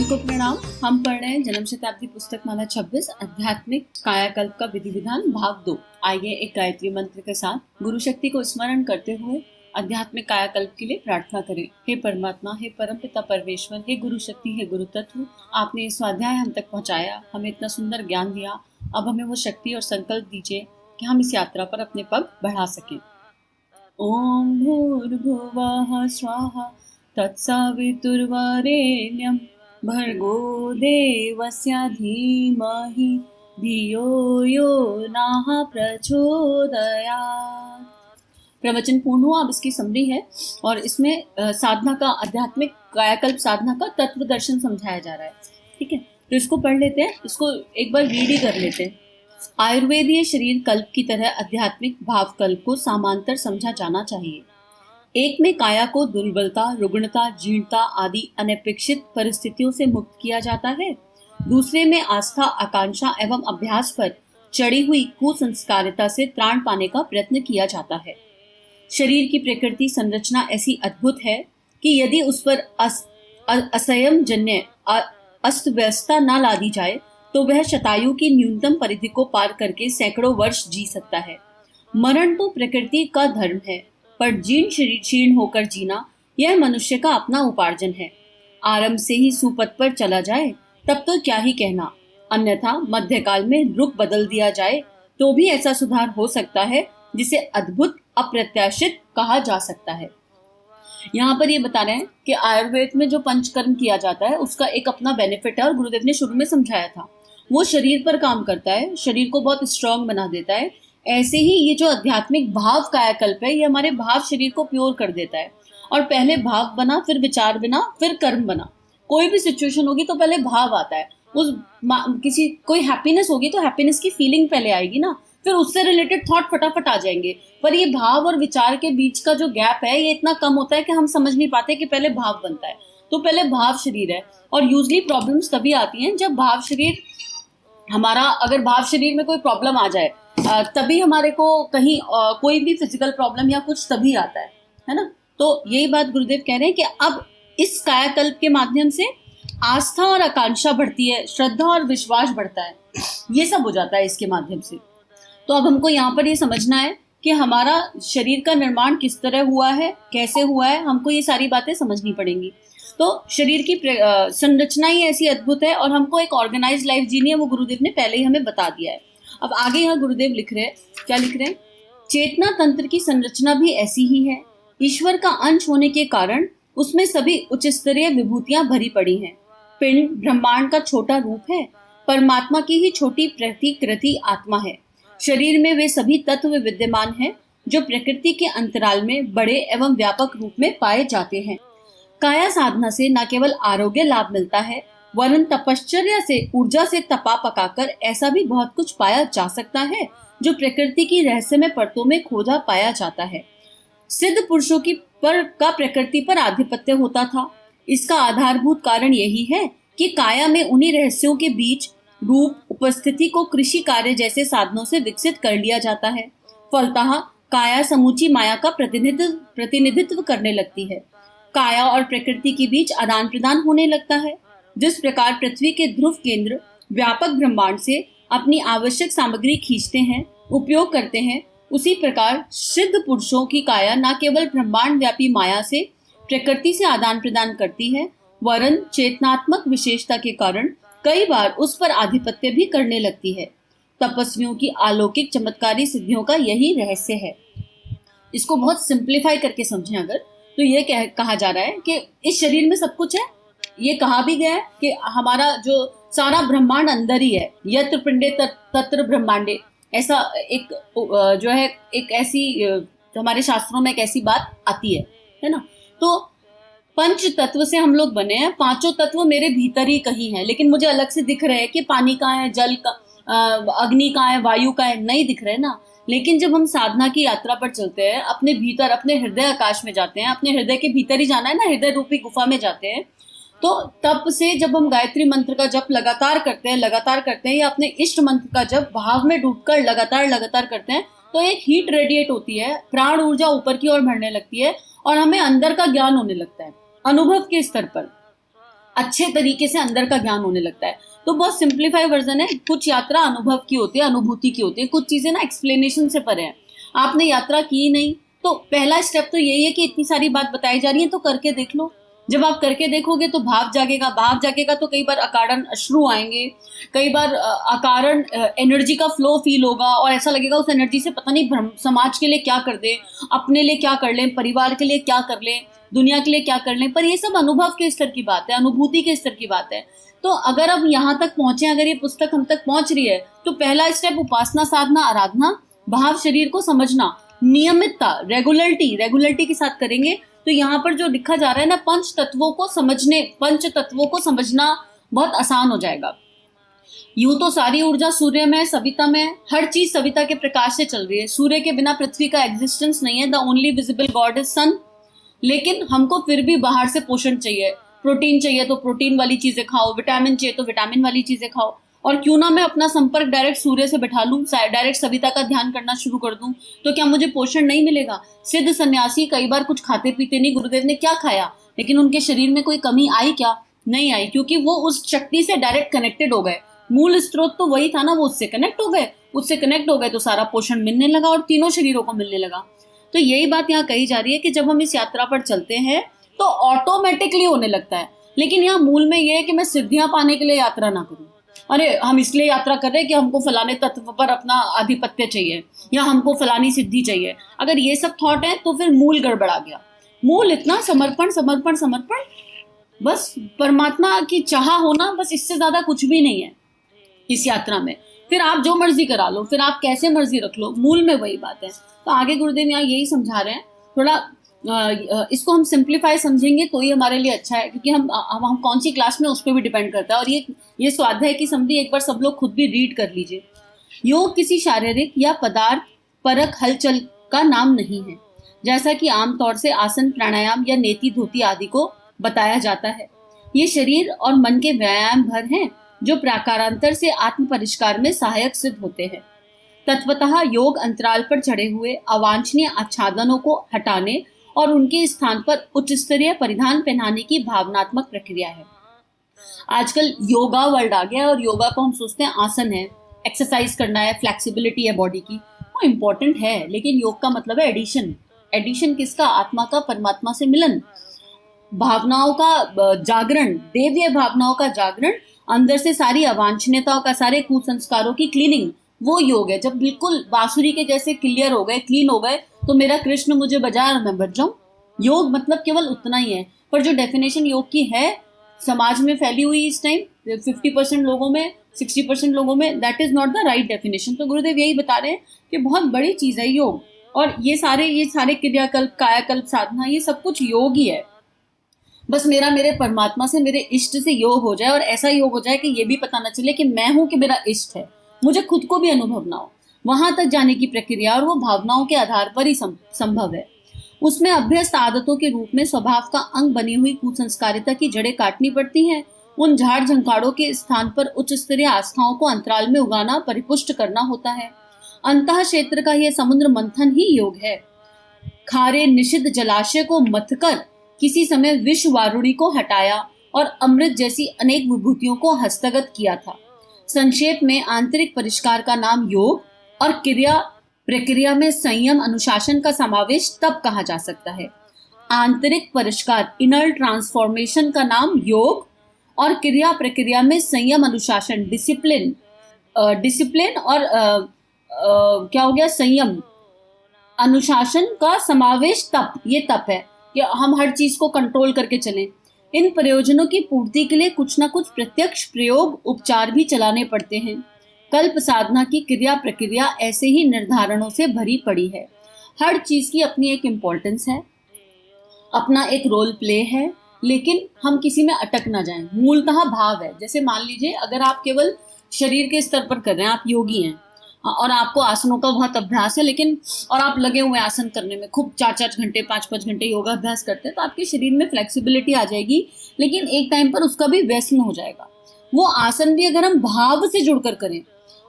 सभी को प्रणाम। हम पढ़ रहे हैं जन्म शताब्दी पुस्तक माला 26 आध्यात्मिक कायाकल्प का विधि विधान भाग 2। आइए एक गायत्री मंत्र के साथ गुरु शक्ति को स्मरण करते हुए आध्यात्मिक कायाकल्प के लिए प्रार्थना करें। हे परमात्मा, हे परमपिता परमेश्वर, हे गुरु शक्ति, हे गुरु तत्व, आपने इस स्वाध्याय हम तक पहुँचाया, हमें इतना सुंदर ज्ञान दिया। अब हमें वो शक्ति और संकल्प दीजिए कि हम इस यात्रा पर अपने पग बढ़ा सकें। ओम भूर्भुवः स्वाहा तत्सवितुर्वरेण्यं भर्गो देवस्य धीमहि धियो यो नः प्रचोदयात्। प्रवचन पूर्ण हुआ। अब इसकी समरी है और इसमें साधना का, आध्यात्मिक कायाकल्प साधना का तत्व दर्शन समझाया जा रहा है। ठीक है, तो इसको पढ़ लेते हैं, इसको एक बार रीड ही कर लेते हैं। आयुर्वेदीय शरीर कल्प की तरह आध्यात्मिक भाव कल्प को समांतर समझा जाना चाहिए। एक में काया को दुर्बलता, रुग्णता, जीर्णता आदि अनपेक्षित परिस्थितियों से मुक्त किया जाता है। दूसरे में आस्था, आकांक्षा एवं अभ्यास पर चढ़ी हुई कुसंस्कारिता से त्राण पाने का प्रयत्न किया जाता है। शरीर की प्रकृति संरचना ऐसी अद्भुत है कि यदि उस पर असंयम जन्य अस्त व्यवस्था न ला दी जाए तो वह शतायु की न्यूनतम परिधि को पार करके सैकड़ों वर्ष जी सकता है। मरण तो प्रकृति का धर्म है, पर जीर्ण होकर जीना यह मनुष्य का अपना उपार्जन है। आरंभ से ही सुपथ पर चला जाए तब तो क्या ही कहना, अन्यथा मध्यकाल में रुख बदल दिया जाए तो भी ऐसा सुधार हो सकता है जिसे अद्भुत अप्रत्याशित कहा जा सकता है। यहाँ पर ये बता रहे हैं कि आयुर्वेद में जो पंचकर्म किया जाता है उसका एक अपना बेनिफिट है और गुरुदेव ने शुरू में समझाया था। वो शरीर पर काम करता है, शरीर को बहुत स्ट्रांग बना देता है। ऐसे ही ये जो आध्यात्मिक भाव कायाकल्प है, ये हमारे भाव शरीर को प्योर कर देता है। और पहले भाव बना, फिर विचार बना, फिर कर्म बना। कोई भी सिचुएशन होगी तो पहले भाव आता है। कोई हैप्पीनेस होगी तो हैप्पीनेस की फीलिंग पहले आएगी ना, फिर उससे रिलेटेड थॉट फटाफट आ जाएंगे। पर ये भाव और विचार के बीच का जो गैप है ये इतना कम होता है कि हम समझ नहीं पाते कि पहले भाव बनता है। तो पहले भाव शरीर है। और यूजली प्रॉब्लम्स तभी आती हैं जब भाव शरीर हमारा, अगर भाव शरीर में कोई प्रॉब्लम आ जाए तभी हमारे को कहीं कोई भी फिजिकल प्रॉब्लम या कुछ तभी आता है ना। तो यही बात गुरुदेव कह रहे हैं कि अब इस कायाकल्प के माध्यम से आस्था और आकांक्षा बढ़ती है, श्रद्धा और विश्वास बढ़ता है, ये सब हो जाता है इसके माध्यम से। तो अब हमको यहाँ पर ये समझना है कि हमारा शरीर का निर्माण किस तरह हुआ है, कैसे हुआ है, हमको ये सारी बातें समझनी पड़ेंगी। तो शरीर की संरचना ही ऐसी अद्भुत है और हमको एक ऑर्गेनाइज लाइफ जीनी है, वो गुरुदेव ने पहले ही हमें बता दिया है। अब आगे यहाँ गुरुदेव लिख रहे हैं, क्या लिख रहे हैं? चेतना तंत्र की संरचना भी ऐसी ही है। ईश्वर का अंश होने के कारण उसमें सभी उच्च स्तरीय विभूतियां भरी पड़ी हैं। पिंड ब्रह्मांड का छोटा रूप है, परमात्मा की ही छोटी प्रतिकृति आत्मा है। शरीर में वे सभी तत्व विद्यमान हैं जो प्रकृति के अंतराल में बड़े एवं व्यापक रूप में पाए जाते हैं। काया साधना से न केवल आरोग्य लाभ मिलता है, वरन तपश्चर्या से, ऊर्जा से तपा पकाकर ऐसा भी बहुत कुछ पाया जा सकता है जो प्रकृति की रहस्यमय परतों में खोजा पाया जाता है। सिद्ध पुरुषों की का प्रकृति पर आधिपत्य होता था। इसका आधारभूत कारण यही है कि काया में उन्हीं रहस्यों के बीच रूप उपस्थिति को कृषि कार्य जैसे साधनों से विकसित कर लिया जाता है। फलतः काया समूची माया का प्रतिनिधित्व करने लगती है। काया और प्रकृति के बीच आदान प्रदान होने लगता है। जिस प्रकार पृथ्वी के ध्रुव केंद्र व्यापक ब्रह्मांड से अपनी आवश्यक सामग्री खींचते हैं, उपयोग करते हैं, उसी प्रकार सिद्ध पुरुषों की काया न केवल ब्रह्मांड व्यापी माया से, प्रकृति से आदान प्रदान करती है, वरन चेतनात्मक विशेषता के कारण कई बार उस पर आधिपत्य भी करने लगती है। तपस्वियों की अलौकिक चमत्कारी सिद्धियों का यही रहस्य है। इसको बहुत सिंप्लीफाई करके समझें अगर, तो ये कहा जा रहा है कि इस शरीर में सब कुछ है। ये कहा भी गया है कि हमारा जो सारा ब्रह्मांड अंदर ही है। यत्र पिंडे तत्र ब्रह्मांडे, ऐसा एक जो है एक ऐसी हमारे शास्त्रों में एक ऐसी बात आती है ना। तो पंच तत्व से हम लोग बने हैं। पांचों तत्व मेरे भीतर ही कहीं है, लेकिन मुझे अलग से दिख रहे हैं कि पानी कहाँ है, जल का, अग्नि कहाँ है, वायु का है, नहीं दिख रहे ना। लेकिन जब हम साधना की यात्रा पर चलते हैं, अपने भीतर, अपने हृदय आकाश में जाते हैं, अपने हृदय के भीतर ही जाना है ना, हृदय रूपी गुफा में जाते हैं, तो तब से जब हम गायत्री मंत्र का जप लगातार करते हैं या अपने इष्ट मंत्र का जप भाव में डूबकर लगातार करते हैं, तो एक हीट रेडिएट होती है, प्राण ऊर्जा ऊपर की ओर बढ़ने लगती है और हमें अंदर का ज्ञान होने लगता है अनुभव के स्तर पर। अच्छे तरीके से अंदर का ज्ञान होने लगता है। तो बहुत सिंप्लीफाई वर्जन है। कुछ यात्रा अनुभव की होती है, अनुभूति की होती है, कुछ चीजें ना एक्सप्लेनेशन से परे है। आपने यात्रा की नहीं तो पहला स्टेप तो यही है कि इतनी सारी बात बताई जा रही है तो करके देख लो। जब आप करके देखोगे तो भाव जागेगा, भाव जागेगा तो कई बार अकारण अश्रु आएंगे, कई बार अकारण एनर्जी का फ्लो फील होगा और ऐसा लगेगा उस एनर्जी से पता नहीं समाज के लिए क्या कर दे, अपने लिए क्या कर लें, परिवार के लिए क्या कर लें, दुनिया के लिए क्या कर लें। पर ये सब अनुभव के स्तर की बात है, अनुभूति के स्तर की बात है। तो अगर अब यहाँ तक पहुंचे, अगर ये पुस्तक हम तक पहुंच रही है तो पहला स्टेप उपासना, साधना, आराधना, भाव शरीर को समझना, नियमितता, रेगुलरिटी के साथ करेंगे तो यहाँ पर जो लिखा जा रहा है ना, पंच तत्वों को समझना बहुत आसान हो जाएगा। यूं तो सारी ऊर्जा सूर्य में, सविता में, हर चीज सविता के प्रकाश से चल रही है। सूर्य के बिना पृथ्वी का एग्जिस्टेंस नहीं है। The only visible God is sun. लेकिन हमको फिर भी बाहर से पोषण चाहिए। प्रोटीन चाहिए तो प्रोटीन वाली चीजें खाओ, विटामिन चाहिए तो विटामिन वाली चीजें खाओ। और क्यों ना मैं अपना संपर्क डायरेक्ट सूर्य से बैठा लूं, डायरेक्ट सविता का ध्यान करना शुरू कर दूं, तो क्या मुझे पोषण नहीं मिलेगा? सिद्ध सन्यासी कई बार कुछ खाते पीते नहीं, गुरुदेव ने क्या खाया, लेकिन उनके शरीर में कोई कमी आई क्या? नहीं आई, क्योंकि वो उस शक्ति से डायरेक्ट कनेक्टेड हो गए। मूल स्रोत तो वही था ना, वो उससे कनेक्ट हो गए तो सारा पोषण मिलने लगा और तीनों शरीरों को मिलने लगा। तो यही बात यहाँ कही जा रही है कि जब हम इस यात्रा पर चलते हैं तो ऑटोमेटिकली होने लगता है। लेकिन यहाँ मूल में यह है कि मैं सिद्धियां पाने के लिए यात्रा ना करूं। अरे हम इसलिए यात्रा कर रहे हैं कि हमको फलाने तत्व पर अपना आधिपत्य चाहिए या हमको फलानी सिद्धि चाहिए। अगर ये सब थॉट है तो फिर मूल गड़बड़ा गया। मूल इतना समर्पण, बस परमात्मा की चाह होना, बस इससे ज्यादा कुछ भी नहीं है इस यात्रा में। फिर आप जो मर्जी करा लो, फिर आप कैसे मर्जी रख लो, मूल में वही बात है। तो आगे गुरुदेव यहाँ यही समझा रहे हैं। थोड़ा इसको हम सिंप्लीफाई समझेंगे तो ही हमारे लिए अच्छा है, क्योंकि हम कौन सी क्लास में उस पर भी डिपेंड करता है। और ये स्वाध्याय की समरी एक बार सब लोग खुद भी रीड कर लीजिए। योग किसी शारीरिक या पदार्थ परक हलचल का नाम नहीं है, जैसा कि आमतौर से आसन, प्राणायाम या नेति धोती आदि को बताया जाता है। ये शरीर और मन के व्यायाम भर हैं जो प्राकारांतर से आत्म परिष्कार में सहायक सिद्ध होते हैं। तत्वतः योग अंतराल पर चढ़े हुए अवांछनीय आच्छादनों को हटाने और उनके स्थान पर उच्च स्तरीय परिधान पहनाने की भावनात्मक प्रक्रिया है। आजकल योगा वर्ड आ गया और योगा को हम सोचते हैं आसन है, एक्सरसाइज करना है, फ्लेक्सिबिलिटी है बॉडी की, वो इम्पोर्टेंट है। लेकिन योग का मतलब है एडिशन किसका? आत्मा का परमात्मा से मिलन, भावनाओं का जागरण, देवीय भावनाओं का जागरण, अंदर से सारी अवांछनीयताओं का, सारे कुसंस्कारों की क्लीनिंग, वो योग है। जब बिल्कुल बांसुरी के जैसे क्लियर हो गए, क्लीन हो गए, तो मेरा कृष्ण मुझे बजाए और मैं बच जाऊं। योग मतलब केवल उतना ही है। पर जो डेफिनेशन योग की है समाज में फैली हुई इस टाइम 50% लोगों में, 60% लोगों में, that is not the right definition. तो गुरुदेव यही बता रहे हैं कि बहुत बड़ी चीज है योग। और ये सारे क्रियाकल्प, कायाकल्प, साधना, ये सब कुछ योग ही है। बस मेरे परमात्मा से, मेरे इष्ट से योग हो जाए, और ऐसा योग हो जाए कि ये भी पता न चले कि मैं हूं कि मेरा इष्ट है, मुझे खुद को भी अनुभव ना हो। वहां तक जाने की प्रक्रिया और वो भावनाओं के आधार पर ही संभव है। उसमें अभ्यस्त आदतों के रूप में स्वभाव का अंग बनी हुई कुसंस्कारिता की जड़ें काटनी पड़ती हैं। उन झाड़ झंकाड़ों के स्थान पर उच्च स्तरीय आस्थाओं को अंतराल में उगाना, परिपुष्ट करना होता है। अंतः क्षेत्र का यह समुद्र मंथन ही योग है। खारे निषिद्ध जलाशय को मथकर किसी समय विश्व वारुणी को हटाया और अमृत जैसी अनेक विभूतियों को हस्तगत किया था। संक्षेप में आंतरिक परिष्कार का नाम योग और प्रक्रिया में संयम, अनुशासन का समावेश तब कहा जा सकता है। आंतरिक परिष्कार, इनर ट्रांसफॉर्मेशन का नाम योग, और प्रक्रिया में संयम, अनुशासन, डिसिप्लिन और क्या हो गया, संयम, अनुशासन का समावेश तप, ये तप है कि हम हर चीज को कंट्रोल करके चलें। इन प्रयोजनों की पूर्ति के लिए कुछ ना कुछ प्रत्यक्ष प्रयोग, उपचार भी चलाने पड़ते हैं। कल्प साधना की प्रक्रिया ऐसे ही निर्धारणों से भरी पड़ी है। हर चीज की अपनी एक इम्पोर्टेंस है, अपना एक रोल प्ले है, लेकिन हम किसी में अटक ना जाएं। मूलतः भाव है। जैसे मान लीजिए अगर आप केवल शरीर के स्तर पर कर रहे हैं, आप योगी हैं और आपको आसनों का बहुत अभ्यास है, लेकिन और आप लगे हुए आसन करने में, खूब 4-4 घंटे 5-5 घंटे योगा अभ्यास करते हैं, तो आपके शरीर में फ्लेक्सिबिलिटी आ जाएगी, लेकिन एक टाइम पर उसका भी व्यसन हो जाएगा। वो आसन भी अगर हम भाव से जुड़कर करें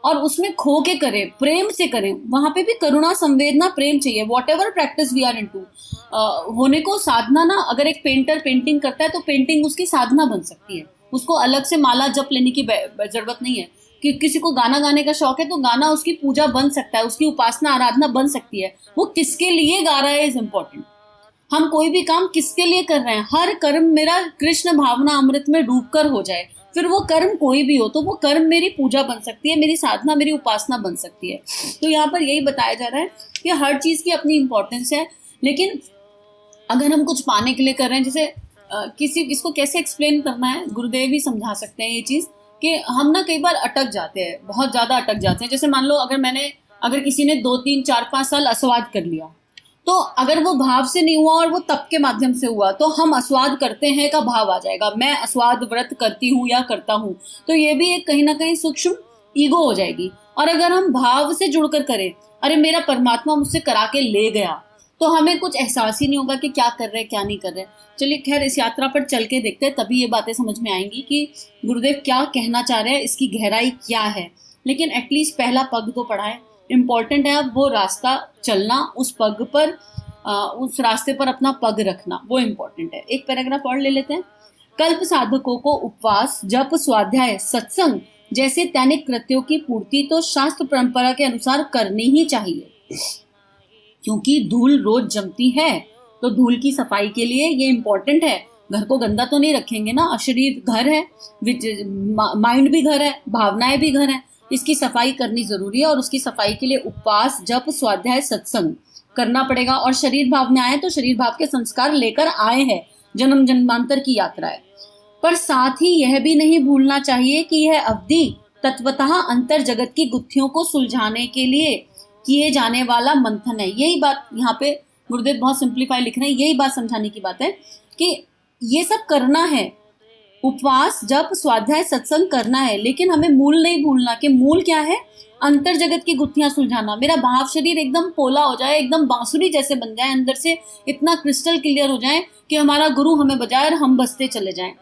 और उसमें खो के करें, प्रेम से करें। वहां पे भी करुणा, संवेदना, प्रेम चाहिए। Whatever practice we are into, होने को साधना ना, अगर एक पेंटर पेंटिंग करता है तो पेंटिंग उसकी साधना बन सकती है। उसको अलग से माला जप लेने की जरूरत नहीं है। कि किसी को गाना गाने का शौक है तो गाना उसकी पूजा बन सकता है, उसकी उपासना आराधना बन सकती है। वो किसके लिए गा रहा है इज इम्पोर्टेंट। हम कोई भी काम किसके लिए कर रहे हैं। हर कर्म मेरा कृष्ण भावना अमृत में डूब कर हो जाए, फिर वो कर्म कोई भी हो, तो वो कर्म मेरी पूजा बन सकती है, मेरी साधना, मेरी उपासना बन सकती है। तो यहाँ पर यही बताया जा रहा है कि हर चीज की अपनी इंपॉर्टेंस है। लेकिन अगर हम कुछ पाने के लिए कर रहे हैं, जैसे किसी इसको कैसे एक्सप्लेन करना है, गुरुदेव ही समझा सकते हैं ये चीज, कि हम ना कई बार अटक जाते हैं, बहुत ज्यादा अटक जाते हैं। जैसे मान लो अगर किसी ने 2, 3, 4, 5 साल अस्वाद कर लिया, तो अगर वो भाव से नहीं हुआ और वो तप के माध्यम से हुआ, तो हम अस्वाद करते हैं का भाव आ जाएगा, मैं अस्वाद व्रत करती हूँ या करता हूँ। तो ये भी एक कहीं ना कहीं सूक्ष्म ईगो हो जाएगी। और अगर हम भाव से जुड़कर करें, अरे मेरा परमात्मा मुझसे करा के ले गया, तो हमें कुछ एहसास ही नहीं होगा कि क्या कर रहे हैं क्या नहीं कर रहे। चलिए खैर, इस यात्रा पर चल के देखते हैं, तभी ये बातें समझ में आएंगी कि गुरुदेव क्या कहना चाह रहे हैं, इसकी गहराई क्या है। लेकिन एटलीस्ट पहला पग तो पढ़ा है, इम्पोर्टेंट है अब वो रास्ता चलना, उस पग पर उस रास्ते पर अपना पग रखना, वो इम्पोर्टेंट है। एक पैराग्राफ और ले लेते हैं। कल्प साधकों को उपवास, जप, स्वाध्याय, सत्संग जैसे दैनिक कृत्यों की पूर्ति तो शास्त्र परंपरा के अनुसार करनी ही चाहिए, क्योंकि धूल रोज जमती है। तो धूल की सफाई के लिए ये इम्पोर्टेंट है। घर को गंदा तो नहीं रखेंगे ना, शरीर घर है, माइंड भी घर है, भावनाएं भी घर है, इसकी सफाई करनी जरूरी है। और उसकी सफाई के लिए उपवास, जप, स्वाध्याय, सत्संग करना पड़ेगा। और शरीर भाव में आए तो शरीर भाव के संस्कार लेकर आए हैं, जन्म जन्मांतर की यात्रा है। पर साथ ही यह भी नहीं भूलना चाहिए कि यह अवधि तत्वतः अंतर जगत की गुत्थियों को सुलझाने के लिए किए जाने वाला मंथन है। यही बात यहाँ पे गुरुदेव बहुत सिंप्लीफाई लिख रहे हैं, यही बात समझाने की बात है कि ये सब करना है, उपवास, जप, स्वाध्याय, सत्संग करना है, लेकिन हमें मूल नहीं भूलना। कि मूल क्या है? अंतर जगत की गुत्थियां सुलझाना। मेरा भाव शरीर एकदम पोला हो जाए, एकदम बांसुरी जैसे बन जाए, अंदर से इतना क्रिस्टल क्लियर हो जाए कि हमारा गुरु हमें बजाए और हम बसते चले जाएं।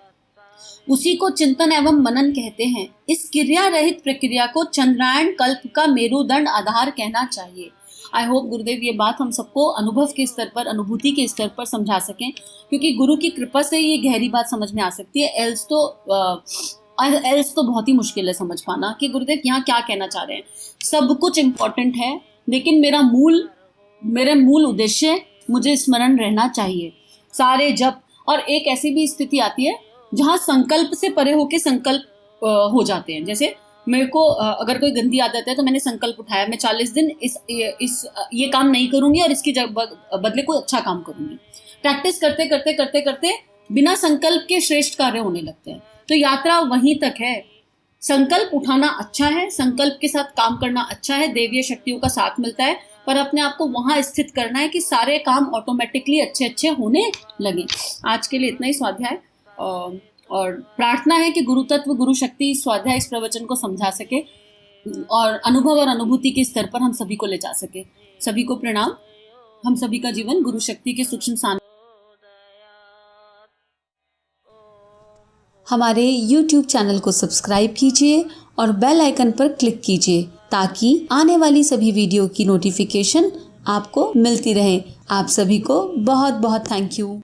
उसी को चिंतन एवं मनन कहते हैं। इस क्रिया रहित प्रक्रिया को चंद्रायण कल्प का मेरुदंड आधार कहना चाहिए। आई होप गुरुदेव ये बात हम सबको अनुभव के स्तर पर, अनुभूति के स्तर पर समझा सकें, क्योंकि गुरु की कृपा से ये गहरी बात समझ में आ सकती है। एल्स तो बहुत ही मुश्किल है समझ पाना कि गुरुदेव यहाँ क्या कहना चाह रहे हैं। सब कुछ इम्पोर्टेंट है, लेकिन मेरा मूल उद्देश्य मुझे स्मरण रहना चाहिए। सारे जप, और एक ऐसी भी स्थिति आती है जहाँ संकल्प से परे होके संकल्प हो जाते हैं। जैसे मेरे को अगर कोई गंदी आदत है तो मैंने संकल्प उठाया, मैं 40 दिन ये काम नहीं करूंगी और इसकी बदले कोई अच्छा काम करूंगी। प्रैक्टिस करते करते करते करते बिना संकल्प के श्रेष्ठ कार्य होने लगते हैं। तो यात्रा वहीं तक है। संकल्प उठाना अच्छा है, संकल्प के साथ काम करना अच्छा है, देवीय शक्तियों का साथ मिलता है, पर अपने आप को वहां स्थित करना है कि सारे काम ऑटोमेटिकली अच्छे अच्छे होने लगे। आज के लिए इतना ही स्वाध्याय, और प्रार्थना है कि गुरु तत्व, गुरु शक्ति इस स्वाध्याय, इस प्रवचन को समझा सके और अनुभव और अनुभूति के स्तर पर हम सभी को ले जा सके। सभी को प्रणाम। हम सभी का जीवन गुरु शक्ति के सूक्ष्म सानिध्य। हमारे YouTube चैनल को सब्सक्राइब कीजिए और बेल आइकन पर क्लिक कीजिए ताकि आने वाली सभी वीडियो की नोटिफिकेशन आपको मिलती रहे। आप सभी को बहुत बहुत थैंक यू।